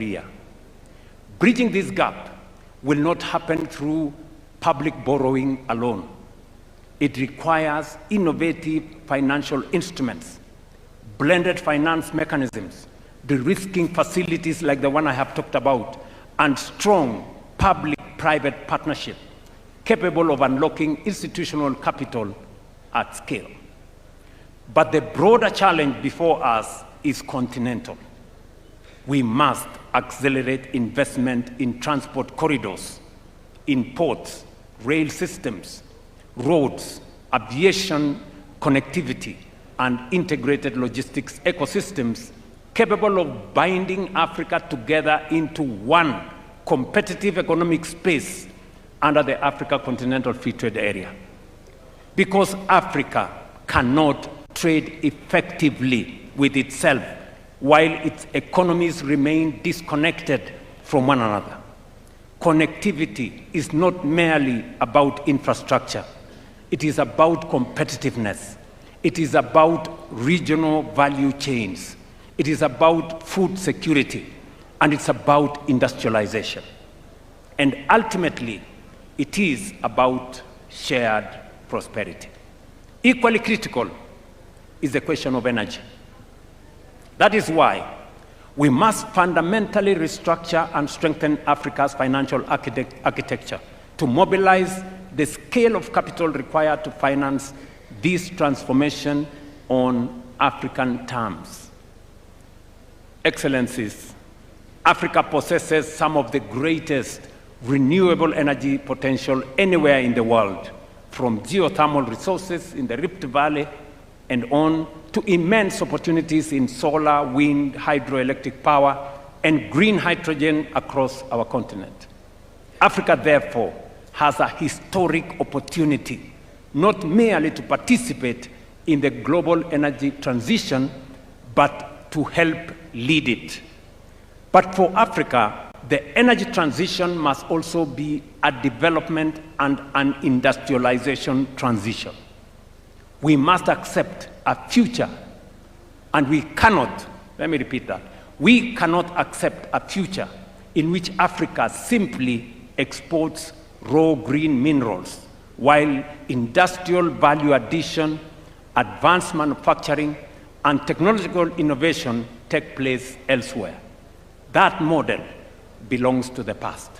area. Bridging this gap will not happen through public borrowing alone. It requires innovative financial instruments, blended finance mechanisms, de-risking facilities like the one I have talked about, and strong public-private partnership capable of unlocking institutional capital at scale. But the broader challenge before us is continental. We must accelerate investment in transport corridors, in ports, rail systems, roads, aviation connectivity, and integrated logistics ecosystems capable of binding Africa together into one competitive economic space under the Africa Continental Free Trade Area. Because Africa cannot trade effectively with itself while its economies remain disconnected from one another. Connectivity is not merely about infrastructure. It is about competitiveness. It is about regional value chains. It is about food security, and it's about industrialization. And ultimately, it is about shared prosperity. Equally critical is the question of energy. That is why we must fundamentally restructure and strengthen Africa's financial architecture to mobilize the scale of capital required to finance this transformation on African terms. Excellencies, Africa possesses some of the greatest renewable energy potential anywhere in the world, from geothermal resources in the Rift Valley and on to immense opportunities in solar, wind, hydroelectric power, and green hydrogen across our continent. Africa, therefore, has a historic opportunity, not merely to participate in the global energy transition, but to help lead it. But for Africa, the energy transition must also be a development and an industrialization transition. We must accept a future, and we cannot, let me repeat that, we cannot accept a future in which Africa simply exports raw green minerals, while industrial value addition, advanced manufacturing, and technological innovation take place elsewhere. That model belongs to the past.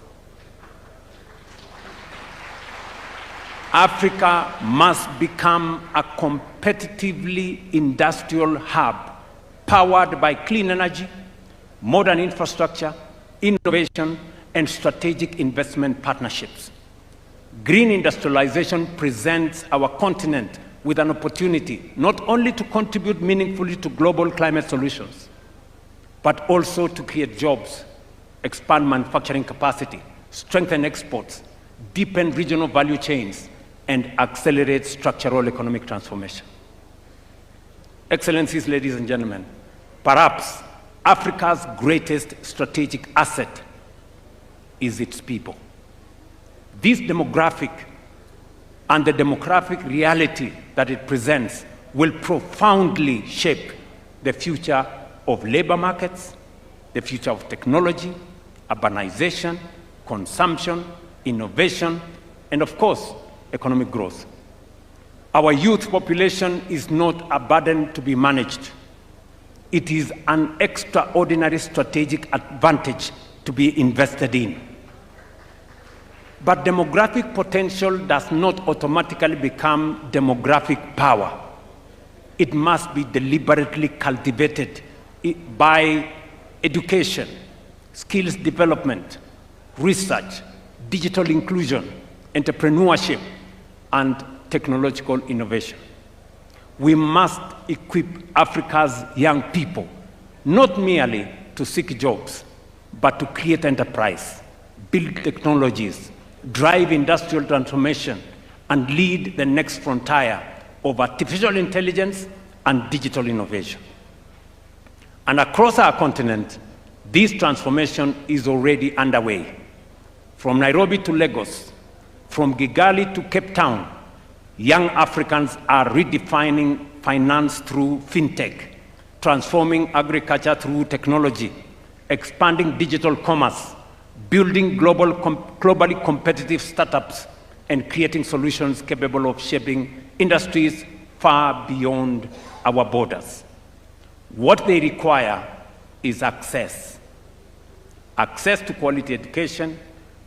Africa must become a competitively industrial hub powered by clean energy, modern infrastructure, innovation, and strategic investment partnerships. Green industrialization presents our continent with an opportunity not only to contribute meaningfully to global climate solutions, but also to create jobs, expand manufacturing capacity, strengthen exports, deepen regional value chains, and accelerate structural economic transformation. Excellencies, ladies and gentlemen, perhaps Africa's greatest strategic asset is its people. This demographic and the demographic reality that it presents will profoundly shape the future of labor markets, the future of technology, urbanization, consumption, innovation, and of course, economic growth. Our youth population is not a burden to be managed. It is an extraordinary strategic advantage to be invested in. But demographic potential does not automatically become demographic power. It must be deliberately cultivated by education, skills development, research, digital inclusion, entrepreneurship, and technological innovation. We must equip Africa's young people, not merely to seek jobs, but to create enterprise, build technologies, drive industrial transformation, and lead the next frontier of artificial intelligence and digital innovation. And across our continent, this transformation is already underway. From Nairobi to Lagos, from Kigali to Cape Town, young Africans are redefining finance through fintech, transforming agriculture through technology, expanding digital commerce, building globally competitive startups, and creating solutions capable of shaping industries far beyond our borders. What they require is access. Access to quality education,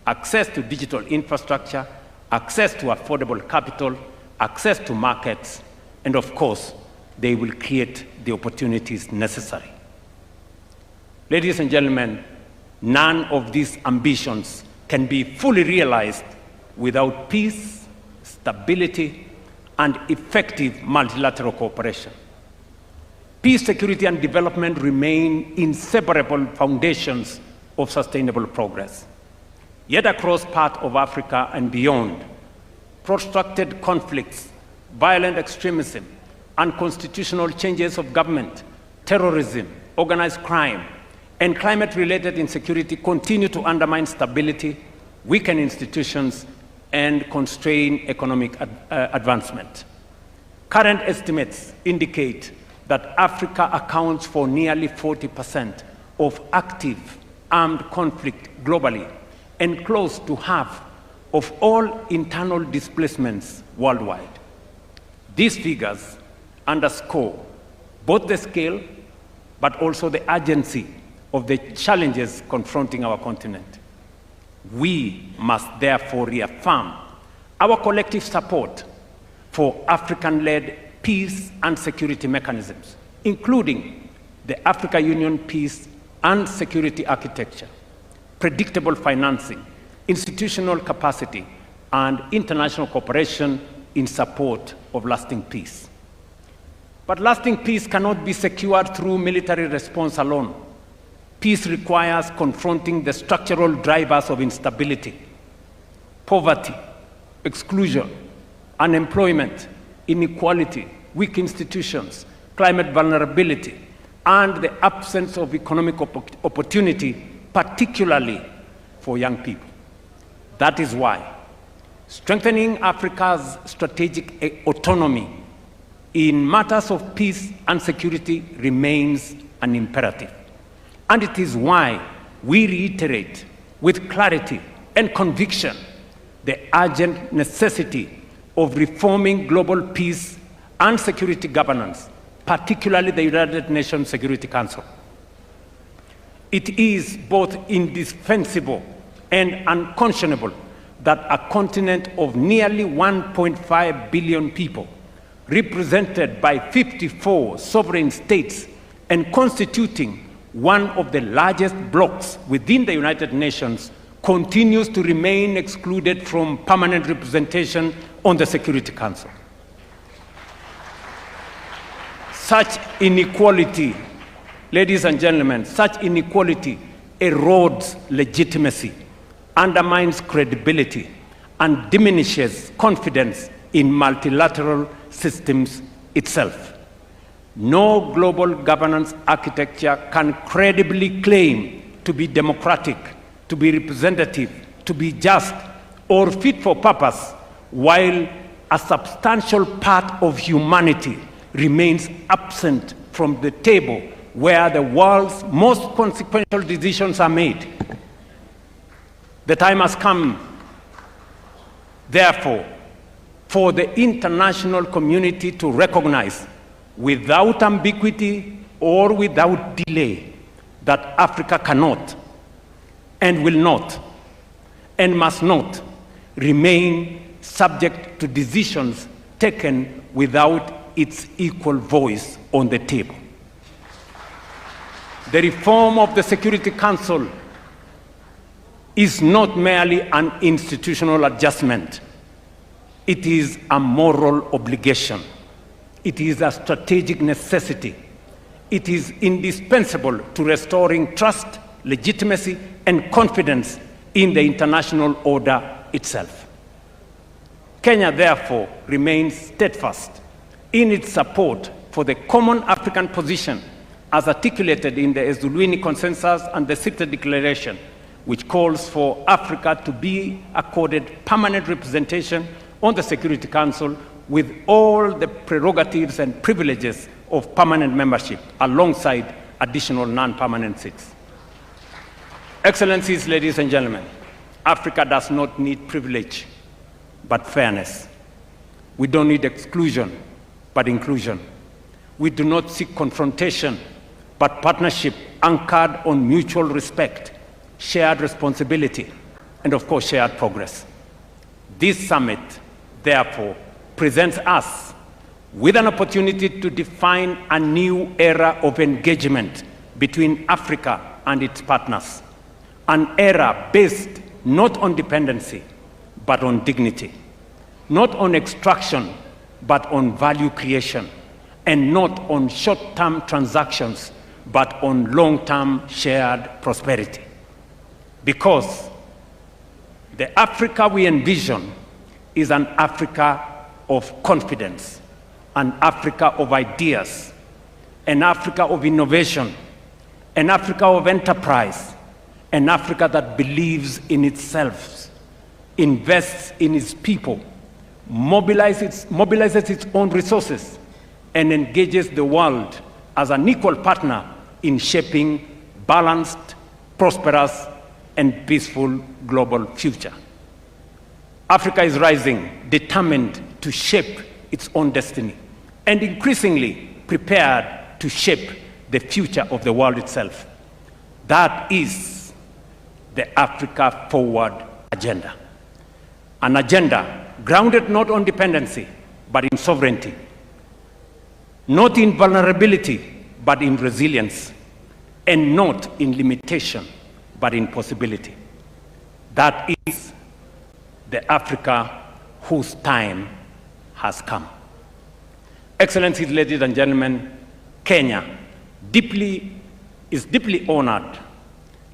access to digital infrastructure, access to affordable capital, access to markets, and of course, they will create the opportunities necessary. Ladies and gentlemen, none of these ambitions can be fully realized without peace, stability, and effective multilateral cooperation. Peace, security, and development remain inseparable foundations of sustainable progress. Yet across parts of Africa and beyond, protracted conflicts, violent extremism, unconstitutional changes of government, terrorism, organized crime, and climate-related insecurity continue to undermine stability, weaken institutions, and constrain economic advancement. Current estimates indicate that Africa accounts for nearly 40% of active armed conflict globally and close to half of all internal displacements worldwide. These figures underscore both the scale but also the urgency of the challenges confronting our continent. We must therefore reaffirm our collective support for African-led peace and security mechanisms, including the Africa Union Peace and Security Architecture, predictable financing, institutional capacity, and international cooperation in support of lasting peace. But lasting peace cannot be secured through military response alone. Peace requires confronting the structural drivers of instability: poverty, exclusion, unemployment, inequality, weak institutions, climate vulnerability, and the absence of economic opportunity, particularly for young people. That is why strengthening Africa's strategic autonomy in matters of peace and security remains an imperative. And it is why we reiterate with clarity and conviction the urgent necessity of reforming global peace and security governance, particularly the United Nations Security Council. It is both indispensable and unconscionable that a continent of nearly 1.5 billion people, represented by 54 sovereign states and constituting one of the largest blocs within the United Nations, continues to remain excluded from permanent representation on the Security Council. Such inequality, ladies and gentlemen, such inequality erodes legitimacy, undermines credibility, and diminishes confidence in multilateral systems itself. No global governance architecture can credibly claim to be democratic, to be representative, to be just, or fit for purpose, while a substantial part of humanity remains absent from the table where the world's most consequential decisions are made. The time has come, therefore, for the international community to recognize, without ambiguity or without delay, that Africa cannot and will not and must not remain subject to decisions taken without its equal voice on the table. The reform of the Security Council is not merely an institutional adjustment. It is a moral obligation. It is a strategic necessity. It is indispensable to restoring trust, legitimacy, and confidence in the international order itself. Kenya, therefore, remains steadfast in its support for the common African position as articulated in the Ezulwini Consensus and the Sirte Declaration, which calls for Africa to be accorded permanent representation on the Security Council with all the prerogatives and privileges of permanent membership, alongside additional non-permanent seats. Excellencies, ladies and gentlemen, Africa does not need privilege, but fairness. We don't need exclusion, but inclusion. We do not seek confrontation, but partnership anchored on mutual respect, shared responsibility, and of course, shared progress. This summit, therefore, presents us with an opportunity to define a new era of engagement between Africa and its partners, an era based not on dependency, but on dignity, not on extraction, but on value creation, and not on short-term transactions, but on long-term shared prosperity. Because the Africa we envision is an Africa of confidence, an Africa of ideas, an Africa of innovation, an Africa of enterprise, an Africa that believes in itself, invests in its people, mobilizes its own resources, and engages the world as an equal partner in shaping balanced, prosperous, and peaceful global future. Africa is rising, determined to shape its own destiny, and increasingly prepared to shape the future of the world itself. That is the Africa Forward agenda. An agenda grounded not on dependency, but in sovereignty. Not in vulnerability, but in resilience. And not in limitation, but in possibility. That is the Africa whose time has come. Excellencies, ladies and gentlemen, Kenya is deeply honored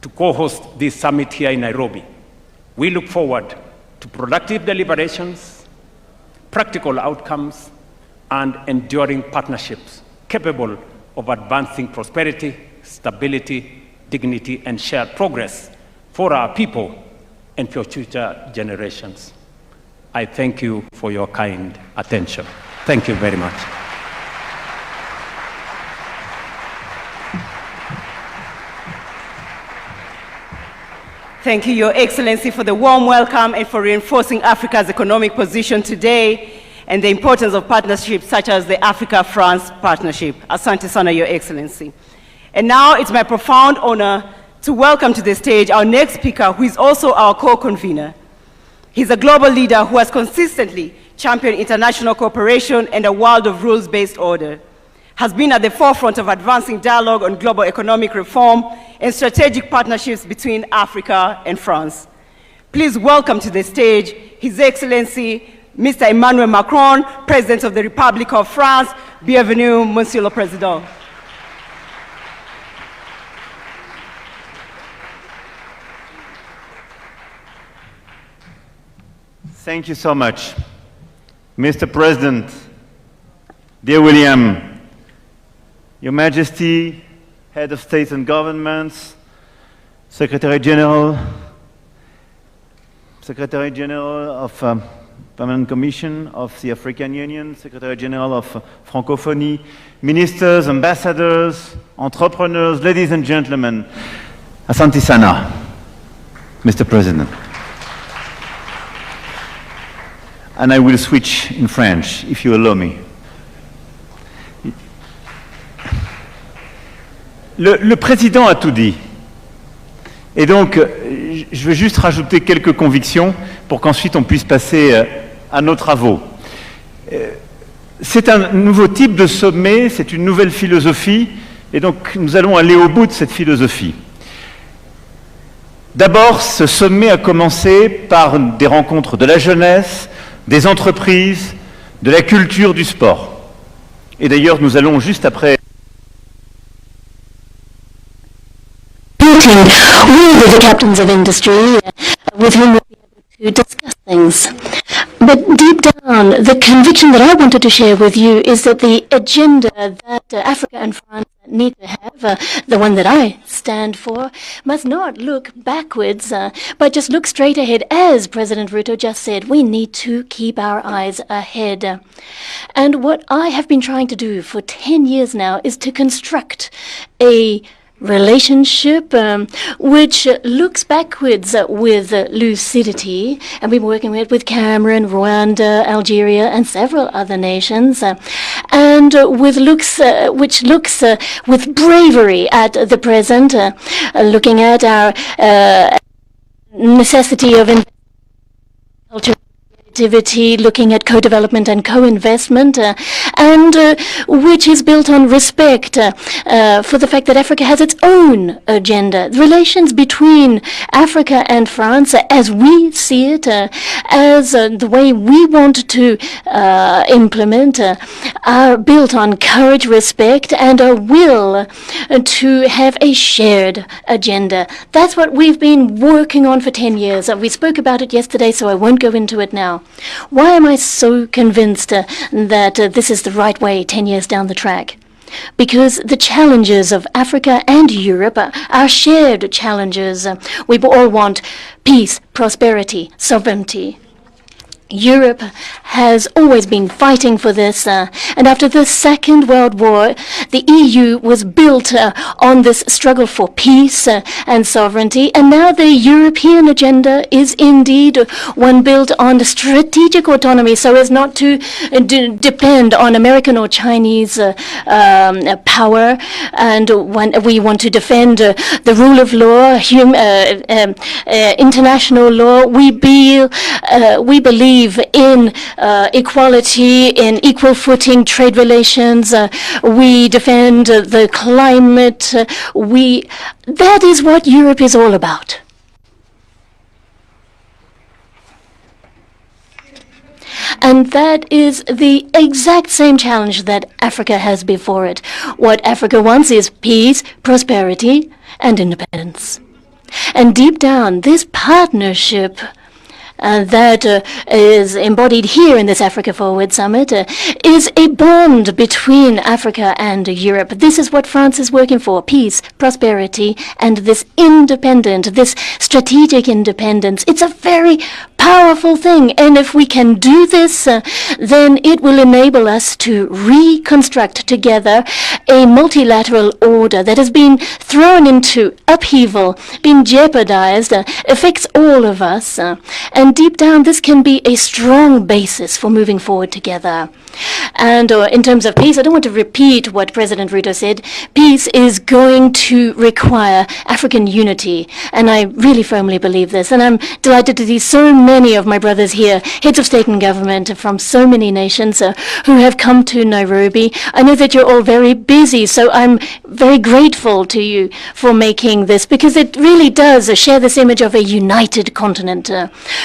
to co-host this summit here in Nairobi. We look forward to productive deliberations, practical outcomes, and enduring partnerships capable of advancing prosperity, stability, dignity, and shared progress for our people and for future generations. I thank you for your kind attention. Thank you very much. Thank you, Your Excellency, for the warm welcome and for reinforcing Africa's economic position today and the importance of partnerships such as the Africa-France partnership. Asante sana, Your Excellency. And now it's my profound honor to welcome to the stage our next speaker, who is also our co-convener. He's a global leader who has consistently championed international cooperation and a world of rules-based order, has been at the forefront of advancing dialogue on global economic reform and strategic partnerships between Africa and France. Please welcome to the stage His Excellency, Mr. Emmanuel Macron, President of the Republic of France. Bienvenue, Monsieur le Président. Thank you so much. Mr. President, dear William, Your Majesty, Head of States and Governments, Secretary General of Permanent Commission of the African Union, Secretary General of Francophonie, Ministers, Ambassadors, entrepreneurs, ladies and gentlemen, Asante sana, Mr. President. And I will switch in French, if you allow me. Le président a tout dit. Et donc, je vais juste rajouter quelques convictions pour qu'ensuite on puisse passer à nos travaux. C'est un nouveau type de sommet, c'est une nouvelle philosophie, et donc nous allons aller au bout de cette philosophie. D'abord, ce sommet a commencé par des rencontres de la jeunesse, des entreprises, de la culture, du sport. Et d'ailleurs, nous allons juste après with the captains of industry with whom we'll be able to discuss things. But deep down, the conviction that I wanted to share with you is that the agenda that Africa and France need to have, the one that I stand for, must not look backwards, but just look straight ahead. As President Ruto just said, we need to keep our eyes ahead. And what I have been trying to do for 10 years now is to construct a relationship which looks backwards with lucidity, and we've been working with Cameroon, Rwanda, Algeria, and several other nations, and which looks with bravery at the present, looking at our necessity of culture, activity, looking at co-development and co-investment, and which is built on respect for the fact that Africa has its own agenda. The relations between Africa and France, as we see it, as the way we want to implement, are built on courage, respect, and a will to have a shared agenda. That's what we've been working on for 10 years. We spoke about it yesterday, so I won't go into it now. Why am I so convinced that this is the right way 10 years down the track? Because the challenges of Africa and Europe are shared challenges. We all want peace, prosperity, sovereignty. Europe has always been fighting for this, and after the Second World War, the EU was built on this struggle for peace and sovereignty, and now the European agenda is indeed one built on strategic autonomy, so as not to depend on American or Chinese power. And when we want to defend the rule of law, international law, we believe in equality, in equal footing trade relations. We defend the climate. That is what Europe is all about. And that is the exact same challenge that Africa has before it. What Africa wants is peace, prosperity, and independence. And deep down, this partnership that is embodied here in this Africa Forward Summit is a bond between Africa and Europe. This is what France is working for: peace, prosperity, and this this strategic independence. It's a very powerful thing, and if we can do this, then it will enable us to reconstruct together a multilateral order that has been thrown into upheaval, been jeopardized, affects all of us, and deep down this can be a strong basis for moving forward together. And in terms of peace, I don't want to repeat what President Ruto said. Peace is going to require African unity, and I really firmly believe this. And I'm delighted to see so many of my brothers here, heads of state and government from so many nations who have come to Nairobi. I know that you're all very busy, so I'm very grateful to you for making this, because it really does share this image of a united continent,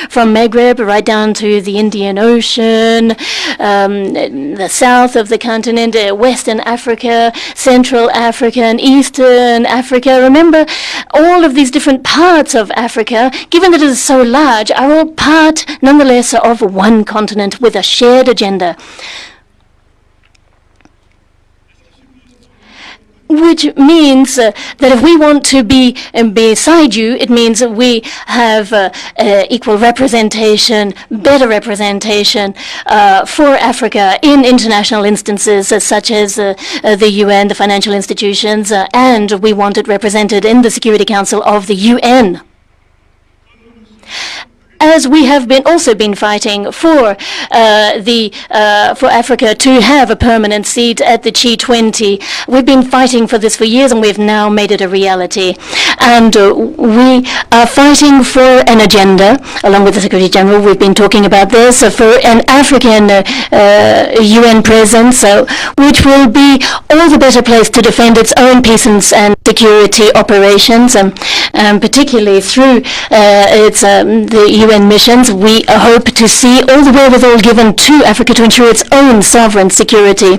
from Maghreb right down to the Indian Ocean, the south of the continent, Western Africa, Central Africa, and Eastern Africa. Remember, all of these different parts of Africa, given that it is so large, are all part, nonetheless, of one continent with a shared agenda. Which means that if we want to be beside you, it means that we have equal representation, better representation for Africa in international instances such as the UN, the financial institutions, and we want it represented in the Security Council of the UN. As we have also been fighting for for Africa to have a permanent seat at the G20. We've been fighting for this for years, and we've now made it a reality. And we are fighting for an agenda, along with the Secretary General. We've been talking about this for an African UN presence, which will be all the better placed to defend its own peace and security operations, particularly through the UN missions. We hope to see all the wherewithal given to Africa to ensure its own sovereign security.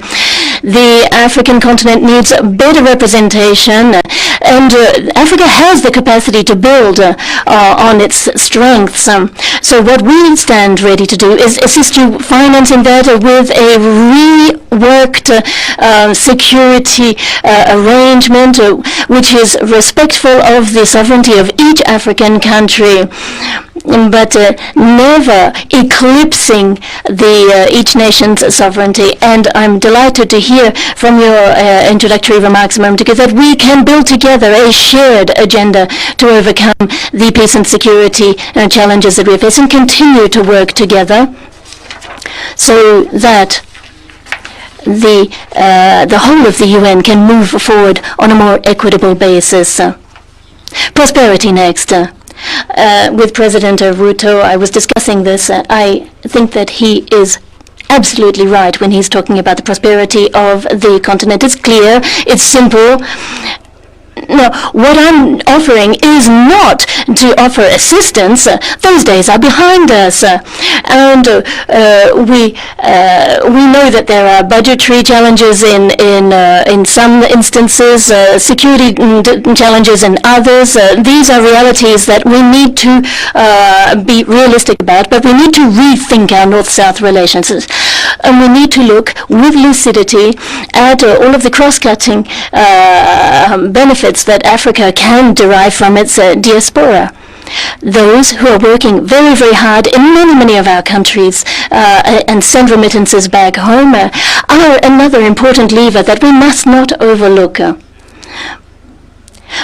The African continent needs better representation, and Africa has the capacity to build on its strengths. So what we stand ready to do is assist you financing that with a reworked security arrangement which is respectful of the sovereignty of each African country. but never eclipsing each nation's sovereignty. And I'm delighted to hear from your introductory remarks a moment ago that we can build together a shared agenda to overcome the peace and security challenges that we face and continue to work together so that the whole of the UN can move forward on a more equitable basis. Prosperity next. With President Ruto, I was discussing this. I think that he is absolutely right when he's talking about the prosperity of the continent. It's clear, it's simple. No, what I'm offering is not to offer assistance. Those days are behind us. And we know that there are budgetary challenges in some instances, security challenges in others. These are realities that we need to be realistic about, but we need to rethink our North-South relations. And we need to look with lucidity at all of the cross-cutting benefits that Africa can derive from its diaspora. Those who are working very, very hard in many of our countries and send remittances back home are another important lever that we must not overlook.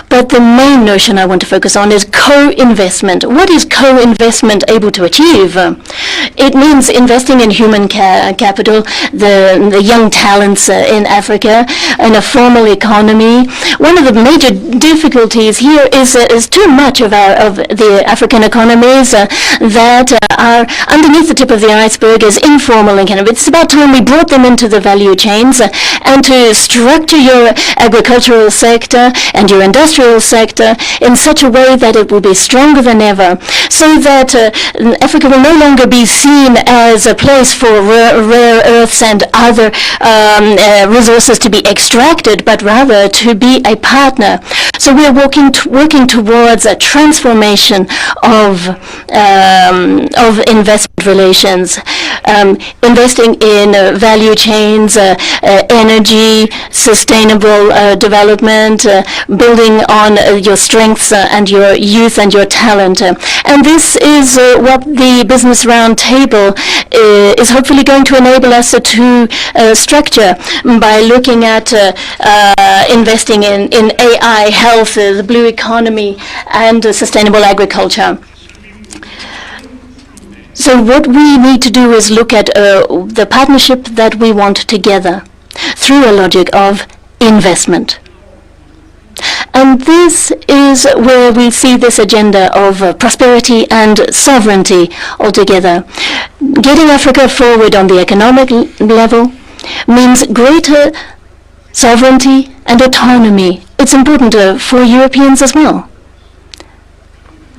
But the main notion I want to focus on is co-investment. What is co-investment able to achieve? It means investing in human capital, the young talents in Africa, in a formal economy. One of the major difficulties here is too much of the African economies that are underneath the tip of the iceberg is informal and it's about time we brought them into the value chains and to structure your agricultural sector and your industrial sector in such a way that it will be stronger than ever, so that Africa will no longer be seen as a place for rare earths and other resources to be extracted, but rather to be a partner. So we are working towards a transformation of investment relations, investing in value chains, energy, sustainable development, building on your strengths and your youth and your talent. And this is what the Business Roundtable is hopefully going to enable us to structure by looking at investing in AI, health, the blue economy, and sustainable agriculture. So what we need to do is look at the partnership that we want together through a logic of investment. And this is where we see this agenda of prosperity and sovereignty altogether. Getting Africa forward on the economic level means greater sovereignty and autonomy. It's important for Europeans as well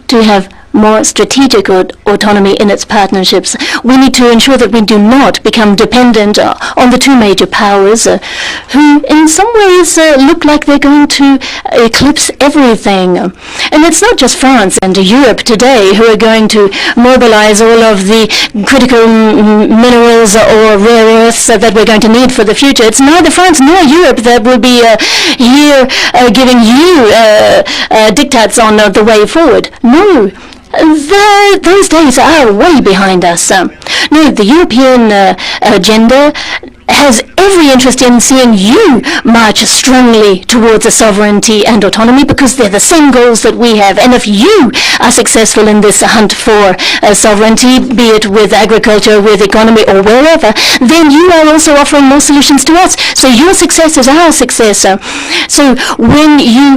to have more strategic autonomy in its partnerships. We need to ensure that we do not become dependent on the two major powers who in some ways look like they're going to eclipse everything. And it's not just France and Europe today who are going to mobilize all of the critical minerals or rare earths that we're going to need for the future. It's neither France nor Europe that will be here giving you diktats on the way forward. No. Those days are way behind us. No, the European agenda has every interest in seeing you march strongly towards a sovereignty and autonomy because they're the same goals that we have. And if you are successful in this hunt for sovereignty, be it with agriculture, with economy, or wherever, then you are also offering more solutions to us. So your success is our success. So when you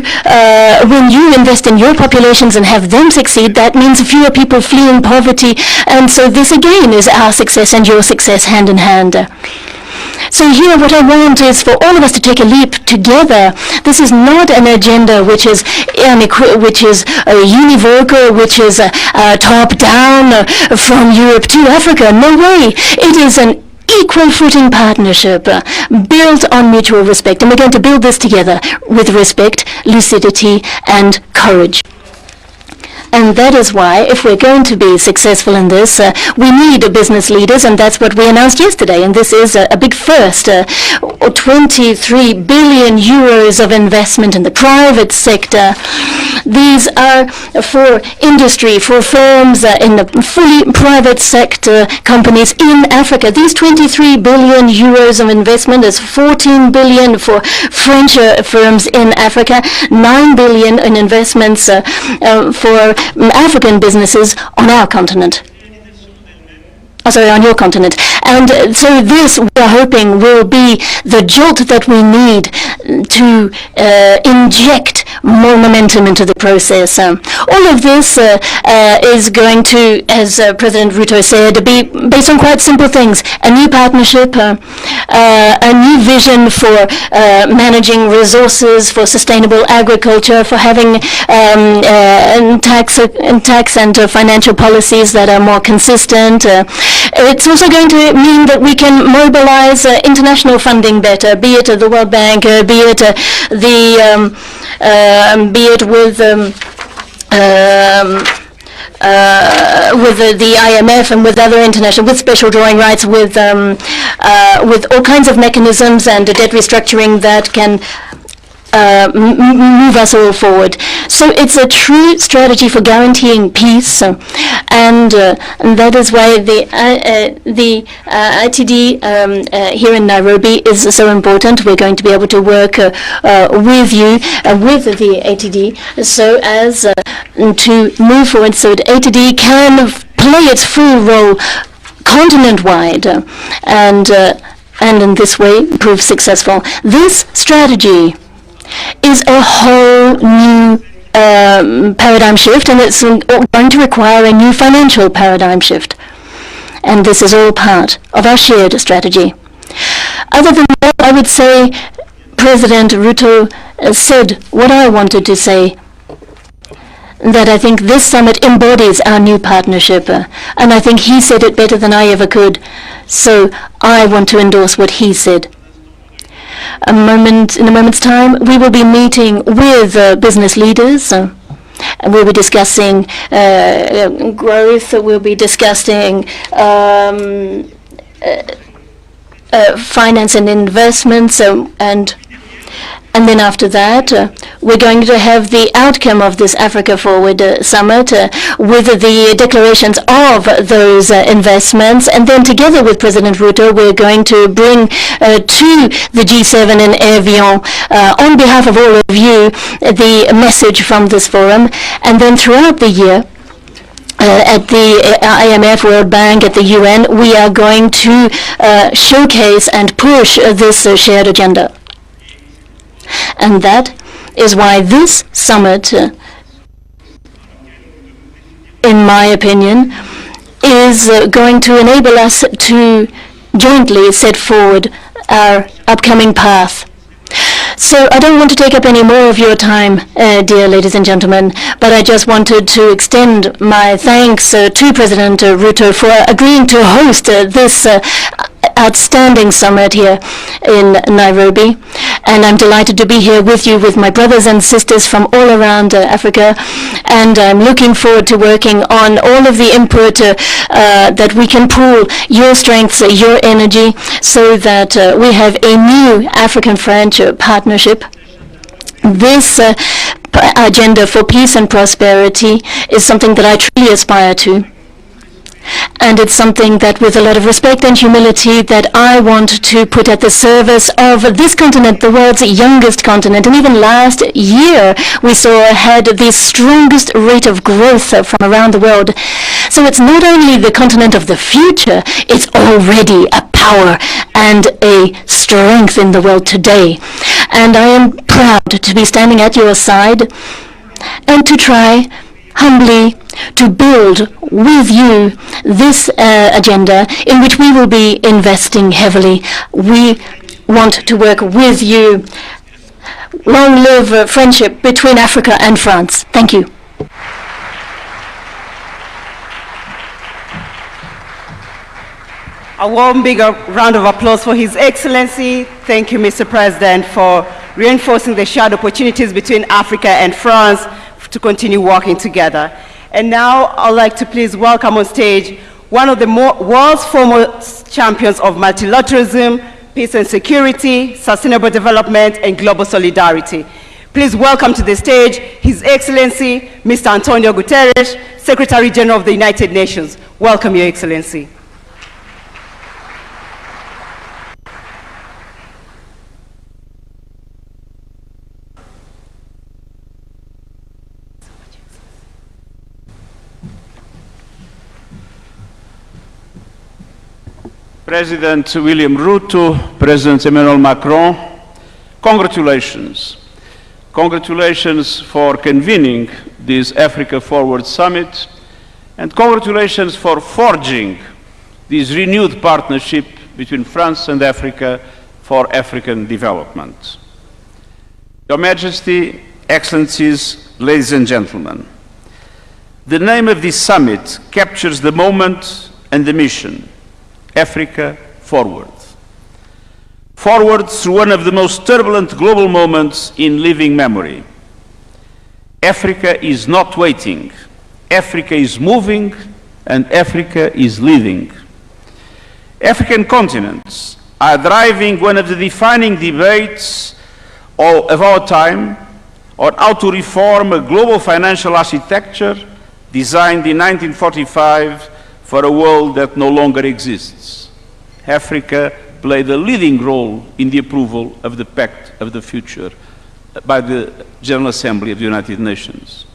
invest in your populations and have them succeed, that means fewer people fleeing poverty. And so this again is our success and your success hand in hand. So here what I want is for all of us to take a leap together. This is not an agenda which is univocal, which is top-down from Europe to Africa. No way. It is an equal footing partnership built on mutual respect. And we're going to build this together with respect, lucidity, and courage. And that is why, if we're going to be successful in this, we need business leaders, and that's what we announced yesterday. And this is a big first, 23 billion euros of investment in the private sector. These are for industry, for firms in the fully private sector companies in Africa. These 23 billion euros of investment is 14 billion for French firms in Africa, 9 billion in investments for African businesses on our continent. On your continent. And so this, we are hoping, will be the jolt that we need to inject more momentum into the process. All of this is going to, as President Ruto said, be based on quite simple things. A new partnership, a new vision for managing resources, for sustainable agriculture, for having tax and financial policies that are more consistent. It's also going to mean that we can mobilize international funding better, be it the World Bank, be it with the IMF and with other international, with special drawing rights, with all kinds of mechanisms and debt restructuring that can move us all forward. So it's a true strategy for guaranteeing peace, and that is why the ITD here in Nairobi is so important. We're going to be able to work with you, with the ATD, so as to move forward, so that ATD can play its full role continent-wide, and in this way prove successful. This strategy is a whole new paradigm shift, and it's going to require a new financial paradigm shift. And this is all part of our shared strategy. Other than that, I would say President Ruto said what I wanted to say, that I think this summit embodies our new partnership, and I think he said it better than I ever could. So I want to endorse what he said. In a moment's time, we will be meeting with business leaders, and we'll be discussing growth. We'll be discussing finance and investments, and then after that, we're going to have the outcome of this Africa Forward Summit with the declarations of those investments. And then together with President Ruto, we're going to bring to the G7 in Evian, on behalf of all of you, the message from this forum. And then throughout the year, at the IMF, World Bank, at the UN, we are going to showcase and push this shared agenda. And that is why this summit, in my opinion, is going to enable us to jointly set forward our upcoming path. So I don't want to take up any more of your time, dear ladies and gentlemen, but I just wanted to extend my thanks to President Ruto for agreeing to host this outstanding summit here in Nairobi. And I'm delighted to be here with you, with my brothers and sisters from all around Africa. And I'm looking forward to working on all of the input that we can pool, your strengths, your energy, so that we have a new African-French partnership. This agenda for peace and prosperity is something that I truly aspire to. And it's something that, with a lot of respect and humility, that I want to put at the service of this continent, the world's youngest continent. And even last year, we had the strongest rate of growth from around the world. So it's not only the continent of the future, it's already a power and a strength in the world today. And I am proud to be standing at your side and to try humbly to build with you this agenda in which we will be investing heavily. We want to work with you. Long live friendship between Africa and France. Thank you. A warm, big round of applause for His Excellency. Thank you, Mr. President, for reinforcing the shared opportunities between Africa and France to continue working together. And now I'd like to please welcome on stage one of the world's foremost champions of multilateralism, peace and security, sustainable development, and global solidarity. Please welcome to the stage His Excellency, Mr. Antonio Guterres, Secretary General of the United Nations. Welcome, Your Excellency. President William Ruto, President Emmanuel Macron, congratulations. Congratulations for convening this Africa Forward Summit, and congratulations for forging this renewed partnership between France and Africa for African development. Your Majesty, Excellencies, ladies and gentlemen, the name of this summit captures the moment and the mission: Africa Forward. Forward through one of the most turbulent global moments in living memory. Africa is not waiting. Africa is moving, and Africa is leading. African continents are driving one of the defining debates of our time on how to reform a global financial architecture designed in 1945 for a world that no longer exists. Africa played a leading role in the approval of the Pact of the Future by the General Assembly of the United Nations.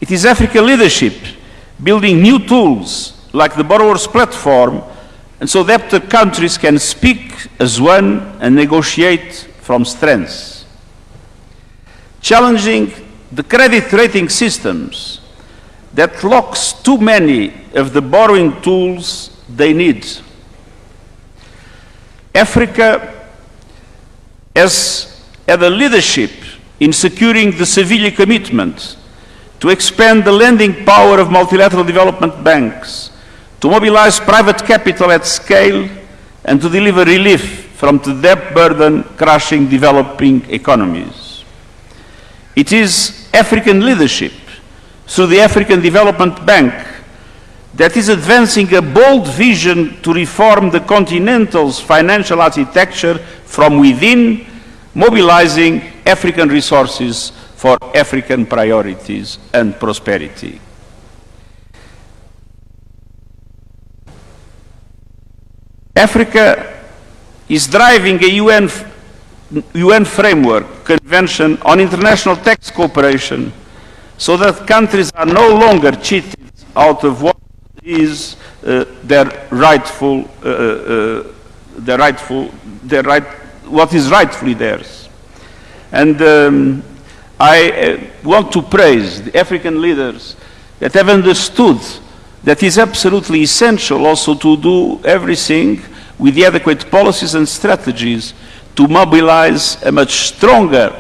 It is African leadership building new tools like the Borrowers Platform, and so that the countries can speak as one and negotiate from strengths. Challenging the credit rating systems that locks too many of the borrowing tools they need. Africa has had a leadership in securing the Seville commitment to expand the lending power of multilateral development banks, to mobilize private capital at scale, and to deliver relief from the debt burden crushing developing economies. It is African leadership through the African Development Bank that is advancing a bold vision to reform the continental's financial architecture from within, mobilizing African resources for African priorities and prosperity. Africa is driving a UN framework convention on international tax cooperation so that countries are no longer cheated out of what is what is rightfully theirs. And I want to praise the African leaders that have understood that it's absolutely essential also to do everything with the adequate policies and strategies to mobilize a much stronger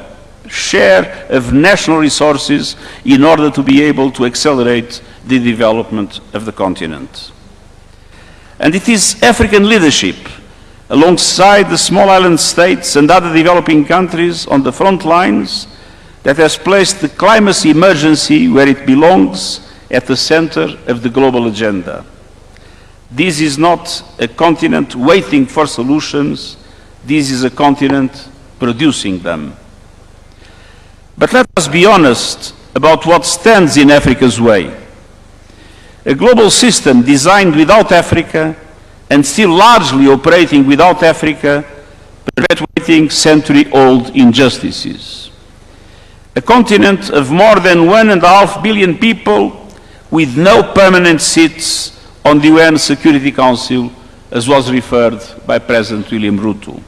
share of national resources in order to be able to accelerate the development of the continent. And it is African leadership, alongside the small island states and other developing countries on the front lines, that has placed the climate emergency where it belongs, at the center of the global agenda. This is not a continent waiting for solutions, this is a continent producing them. But let us be honest about what stands in Africa's way. A global system designed without Africa and still largely operating without Africa, perpetuating century-old injustices. A continent of more than 1.5 billion people with no permanent seats on the UN Security Council, as was referred by President William Ruto.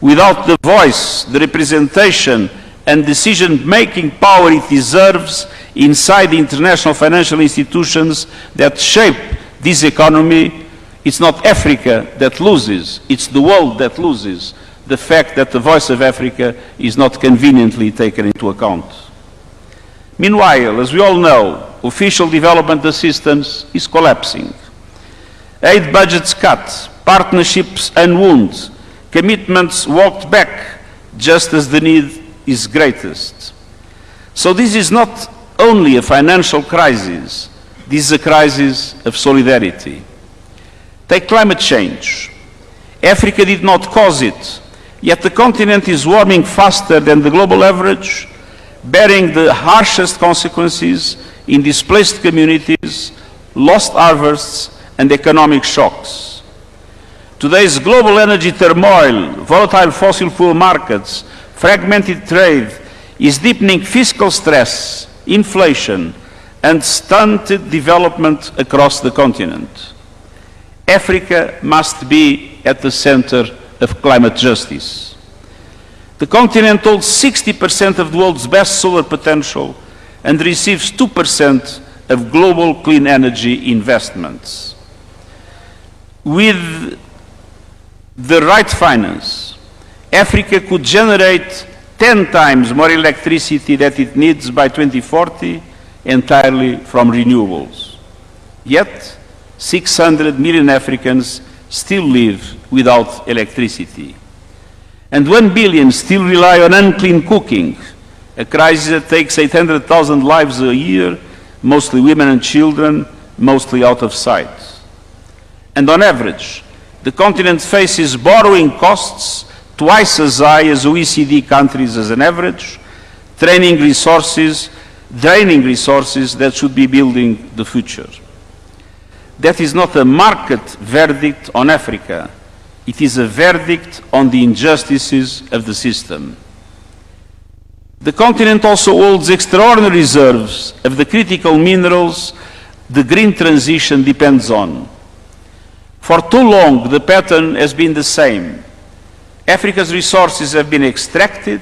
Without the voice, the representation and decision-making power it deserves inside the international financial institutions that shape this economy, it's not Africa that loses, it's the world that loses the fact that the voice of Africa is not conveniently taken into account. Meanwhile, as we all know, official development assistance is collapsing. Aid budgets cut, partnerships unwound, commitments walked back just as the need is greatest. So this is not only a financial crisis, this is a crisis of solidarity. Take climate change. Africa did not cause it, Yet the continent is warming faster than the global average, bearing the harshest consequences in displaced communities, lost harvests, and economic shocks. Today's global energy turmoil, volatile fossil fuel markets, fragmented trade, is deepening fiscal stress, inflation, and stunted development across the continent. Africa must be at the center of climate justice. The continent holds 60% of the world's best solar potential and receives 2% of global clean energy investments. With the right finance, Africa could generate 10 times more electricity than it needs by 2040 entirely from renewables. Yet, 600 million Africans still live without electricity. And 1 billion still rely on unclean cooking, a crisis that takes 800,000 lives a year, mostly women and children, mostly out of sight. And on average, the continent faces borrowing costs twice as high as OECD countries as an average, draining resources that should be building the future. That is not a market verdict on Africa. It is a verdict on the injustices of the system. The continent also holds extraordinary reserves of the critical minerals the green transition depends on. For too long, the pattern has been the same. Africa's resources have been extracted,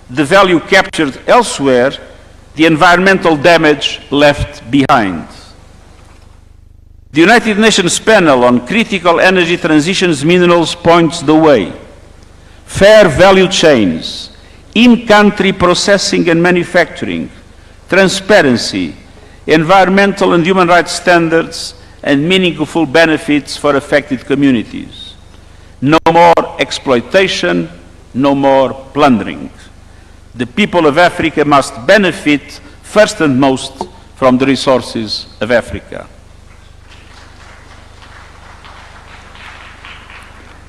the value captured elsewhere, the environmental damage left behind. The United Nations panel on critical energy transitions minerals points the way. Fair value chains, in-country processing and manufacturing, transparency, environmental and human rights standards, and meaningful benefits for affected communities. No more exploitation, no more plundering. The people of Africa must benefit first and most from the resources of Africa.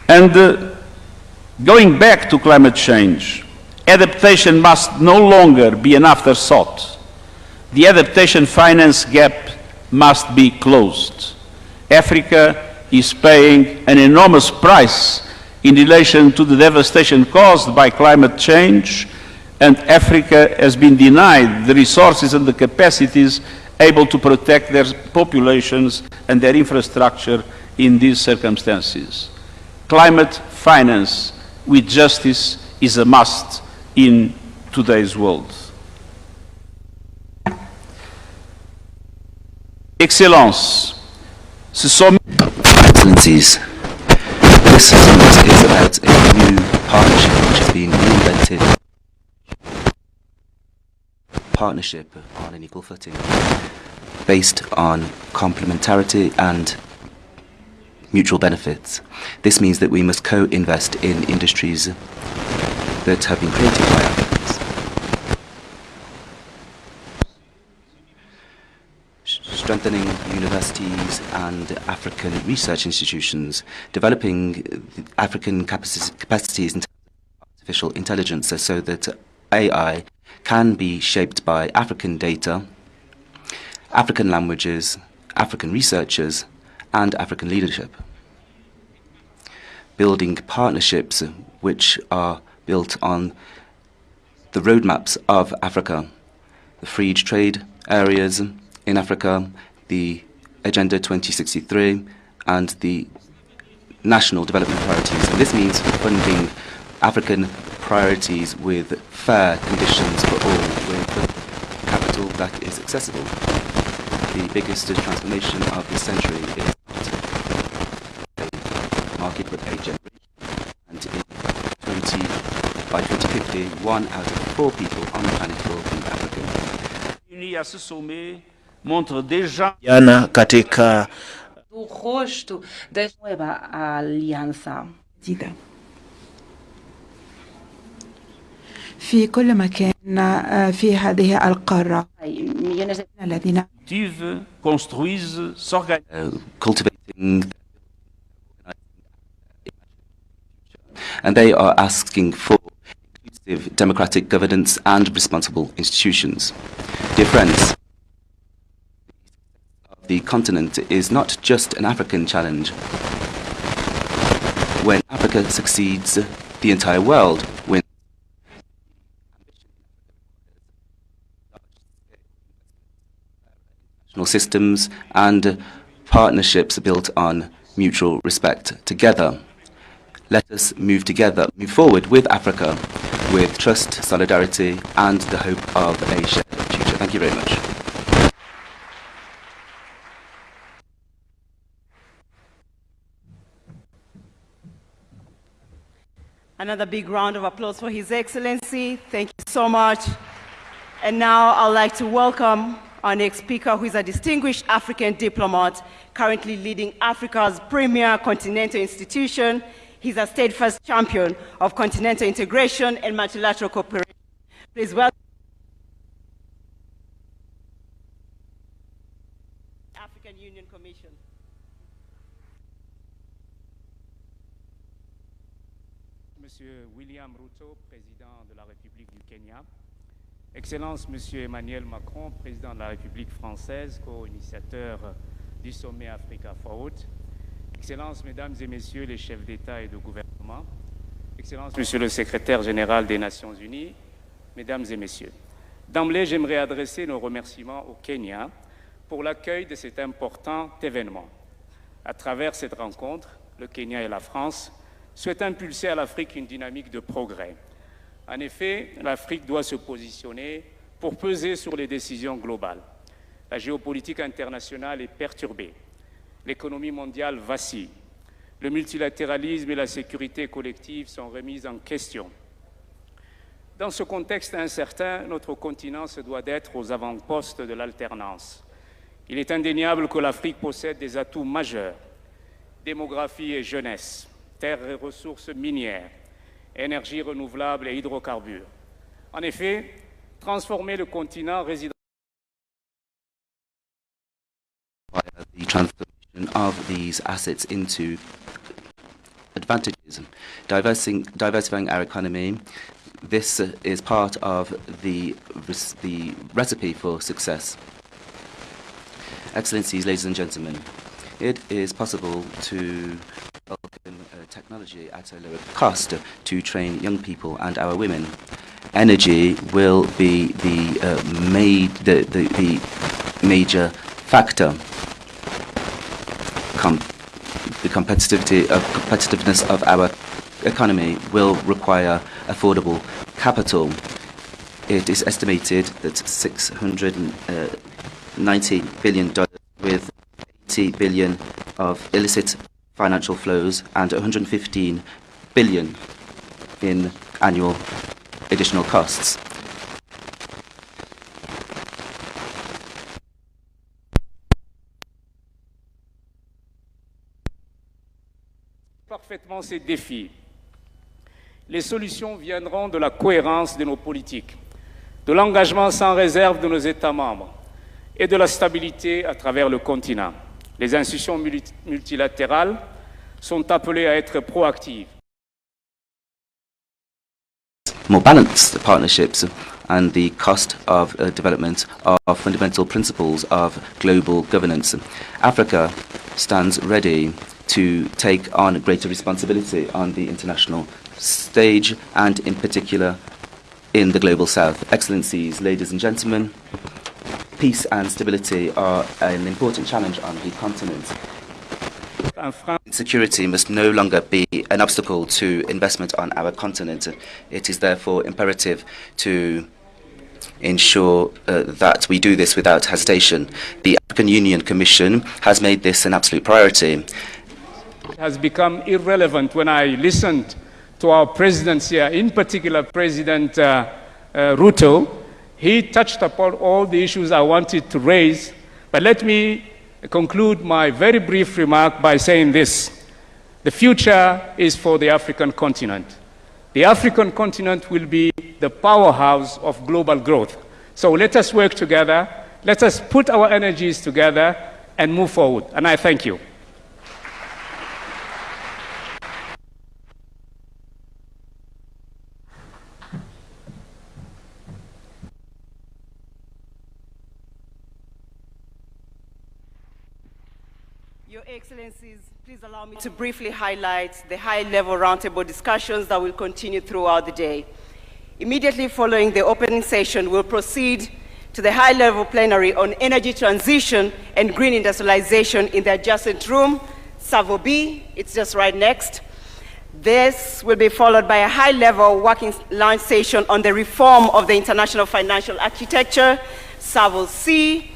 And going back to climate change, adaptation must no longer be an afterthought. The adaptation finance gap must be closed. Africa is paying an enormous price in relation to the devastation caused by climate change, and Africa has been denied the resources and the capacities able to protect their populations and their infrastructure in these circumstances. Climate finance with justice is a must in today's world. Excellence. Excellencies, this summit is about a new partnership which has been reinvented. Partnership on an equal footing, based on complementarity and mutual benefits. This means that we must co-invest in industries that have been created by Africans. Strengthening universities and African research institutions, developing African capacities in terms of artificial intelligence so that AI can be shaped by African data, African languages, African researchers, and African leadership. Building partnerships which are built on the roadmaps of Africa, the free trade areas in Africa, the Agenda 2063, and the national development priorities. And this means funding African priorities with fair conditions for all, with capital that is accessible. The biggest transformation of this century is a market but a generation. And by 2050, 1 out of 4 people on the planet will be African. Jana katika do rosto da nueva alianza. في كل مكان في هذه القارة الذين cultivating and they are asking for inclusive democratic governance and responsible institutions. Dear friends, the continent is not just an African challenge. When Africa succeeds, the entire world wins. National systems and partnerships built on mutual respect. Together, let us move forward with Africa, with trust, solidarity, and the hope of a shared future. Thank you very much. Another big round of applause for His Excellency. Thank you so much. And now I'd like to welcome our next speaker, who is a distinguished African diplomat, currently leading Africa's premier continental institution. He's a steadfast champion of continental integration and multilateral cooperation. Please welcome the African Union Commission. Monsieur William Ruto, président de la République du Kenya. Excellence, Monsieur Emmanuel Macron, président de la République française, co-initiateur du sommet Africa Forward. Excellences, Mesdames et Messieurs les chefs d'État et de gouvernement. Excellences, Monsieur le secrétaire général des Nations Unies, Mesdames et Messieurs. D'emblée, j'aimerais adresser nos remerciements au Kenya pour l'accueil de cet important événement. À travers cette rencontre, le Kenya et la France souhaitent impulser à l'Afrique une dynamique de progrès. En effet, l'Afrique doit se positionner pour peser sur les décisions globales. La géopolitique internationale est perturbée. L'économie mondiale vacille. Le multilatéralisme et la sécurité collective sont remis en question. Dans ce contexte incertain, notre continent se doit d'être aux avant-postes de l'alternance. Il est indéniable que l'Afrique possède des atouts majeurs: démographie et jeunesse, terres et ressources minières, énergie renouvelable et hydrocarbures. En effet, transformer le continent réside the transformation of these assets into advantages. Diversifying our economy, this is part of the recipe for success. Excellencies, ladies and gentlemen, it is possible to welcome technology at a lower cost to train young people and our women. Energy will be the major factor. The competitiveness of our economy will require affordable capital. It is estimated that $690 billion with 80 billion of illicit financial flows and 115 billion in annual additional costs. Parfaitement ces défis. Les solutions viendront de la cohérence de nos politiques, de l'engagement sans réserve de nos États membres et de la stabilité à travers le continent. Les institutions multilatérales sont appelées à être proactives. More balanced partnerships and the cost of development are fundamental principles of global governance. Africa stands ready to take on greater responsibility on the international stage and in particular in the global south. Excellencies, ladies and gentlemen, peace and stability are an important challenge on the continent. Security must no longer be an obstacle to investment on our continent. It is therefore imperative to ensure that we do this without hesitation. The African Union Commission has made this an absolute priority. It has become irrelevant when I listened to our presidents here, in particular President Ruto. He touched upon all the issues I wanted to raise, but let me conclude my very brief remark by saying this. The future is for the African continent. The African continent will be the powerhouse of global growth. So let us work together, let us put our energies together and move forward. And I thank you. Your Excellencies, please allow me to briefly highlight the high-level roundtable discussions that will continue throughout the day. Immediately following the opening session, we'll proceed to the high-level plenary on energy transition and green industrialization in the adjacent room, Savo B. It's just right next. This will be followed by a high-level working lunch session on the reform of the international financial architecture, Savo C.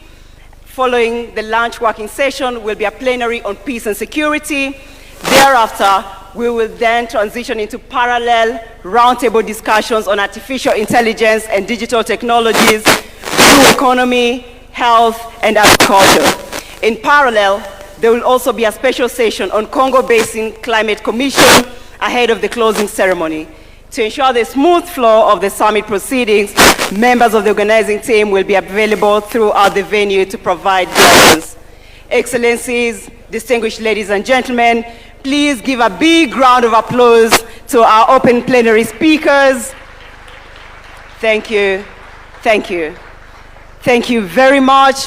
Following the lunch working session will be a plenary on peace and security. Thereafter, we will then transition into parallel roundtable discussions on artificial intelligence and digital technologies, blue economy, health, and agriculture. In parallel, there will also be a special session on Congo Basin Climate Commission ahead of the closing ceremony. To ensure the smooth flow of the summit proceedings, members of the organizing team will be available throughout the venue to provide guidance. Excellencies, distinguished ladies and gentlemen, please give a big round of applause to our open plenary speakers. Thank you. Thank you. Thank you very much.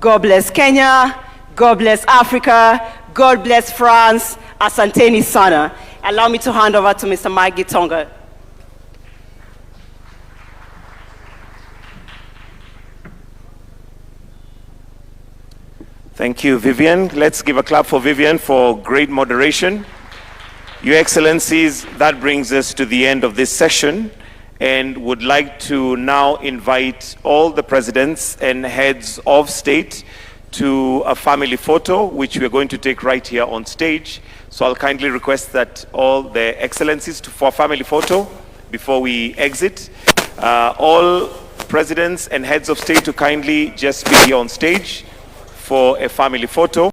God bless Kenya. God bless Africa. God bless France. Asanteni sana. Allow me to hand over to Mr. Mike Gitonga. Thank you, Vivian. Let's give a clap for Vivian for great moderation. Your Excellencies, that brings us to the end of this session, and would like to now invite all the presidents and heads of state to a family photo, which we are going to take right here on stage. So I'll kindly request that all the Excellencies for a family photo before we exit. All presidents and heads of state to kindly just be here on stage for a family photo.